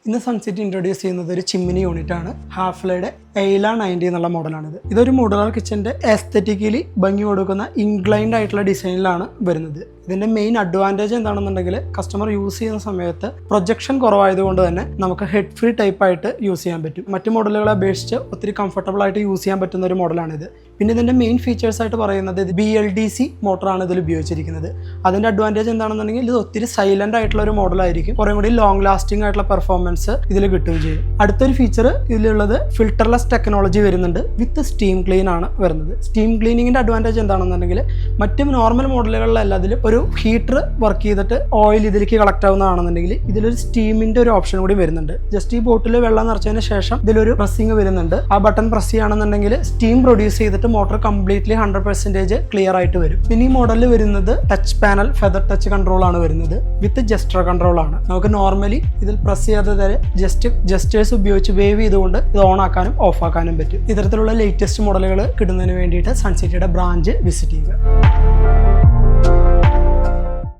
ഇന്ന് Suncity introduce ചെയ്യുന്നത് ഒരു ചിമ്മിനി യൂണിറ്റ് ആണ്. ഹാഫ്ലയുടെ എയ്ല 90 എന്നുള്ള മോഡലാണിത്. ഇതൊരു മോഡുലാർ കിച്ചൻ്റെ എസ്തെറ്റിക്കലി ഭംഗി കൊടുക്കുന്ന ഇൻക്ലൈൻഡ് ആയിട്ടുള്ള ഡിസൈനിലാണ് വരുന്നത്. ഇതിൻ്റെ മെയിൻ അഡ്വാൻറ്റേജ് എന്താണെന്നുണ്ടെങ്കിൽ കസ്റ്റമർ യൂസ് ചെയ്യുന്ന സമയത്ത് പ്രൊജക്ഷൻ കുറവായതുകൊണ്ട് തന്നെ നമുക്ക് ഹെഡ് ഫ്രീ ടൈപ്പായിട്ട് യൂസ് ചെയ്യാൻ പറ്റും. മറ്റു മോഡലുകളെ അപേക്ഷിച്ച് ഒത്തിരി കംഫർട്ടബിൾ ആയിട്ട് യൂസ് ചെയ്യാൻ പറ്റുന്ന ഒരു മോഡലാണിത്. പിന്നെ ഇതിൻ്റെ മെയിൻ ഫീച്ചേഴ്സ് ആയിട്ട് പറയുന്നത് BLDC മോട്ടറാണ് ഇതിൽ ഉപയോഗിച്ചിരിക്കുന്നത്. അതിൻ്റെ അഡ്വാൻറ്റേജ് എന്താണെന്നുണ്ടെങ്കിൽ ഇത് ഒത്തിരി സൈലൻ്റ് ആയിട്ടുള്ള ഒരു മോഡലായിരിക്കും. കുറേ കൂടി ലോങ് ലാസ്റ്റിംഗ് ആയിട്ടുള്ള പെർഫോമൻസ് ഇതിൽ കിട്ടുകയും ചെയ്യും. അടുത്തൊരു ഫീച്ചർ ഇതിലുള്ളത് ഫിൽട്ടർലെസ് ടെക്നോളജി വരുന്നുണ്ട്. വിത്ത് സ്റ്റീം ക്ലീൻ ആണ് വരുന്നത്. സ്റ്റീം ക്ലീനിങ്ങിൻ്റെ അഡ്വാൻറ്റേജ് എന്താണെന്നുണ്ടെങ്കിൽ മറ്റ് നോർമൽ മോഡലുകളിലെല്ലാത്തിലും ഒരു ഹീറ്റർ വർക്ക് ചെയ്തിട്ട് ഓയിൽ ഇതിലേക്ക് കളക്ട് ആവുന്നതാണെന്നുണ്ടെങ്കിൽ ഇതിലൊരു സ്റ്റീമിൻ്റെ ഒരു ഓപ്ഷൻ കൂടി വരുന്നുണ്ട്. ജസ്റ്റ് ഈ ബോട്ടിൽ വെള്ളം നിറച്ചതിന് ശേഷം ഇതിലൊരു പ്രസ്സിങ് വരുന്നുണ്ട്. ആ ബട്ടൺ പ്രസ് ചെയ്യുകയാണെന്നുണ്ടെങ്കിൽ സ്റ്റീം പ്രൊഡ്യൂസ് ചെയ്തിട്ട് മോട്ടർ കംപ്ലീറ്റ്ലി 100% ക്ലിയർ ആയിട്ട് വരും. പിന്നെ ഈ മോഡലിൽ വരുന്നത് touch panel feather touch control ആണ് വരുന്നത്. വിത്ത് ജസ്റ്റർ കൺട്രോൾ ആണ്. നമുക്ക് നോർമലി ഇതിൽ പ്രസ് ചെയ്യാതെ തന്നെ ജസ്റ്റേഴ്സ് ഉപയോഗിച്ച് വേവ് ചെയ്തുകൊണ്ട് ഇത് ഓൺ ആക്കാനും ഓഫ് ആക്കാനും പറ്റും. ഇത്തരത്തിലുള്ള ലേറ്റസ്റ്റ് മോഡലുകൾ കിട്ടുന്നതിന് വേണ്ടിയിട്ട് സൺസിറ്റിയുടെ ബ്രാഞ്ച് വിസിറ്റ് ചെയ്യുക.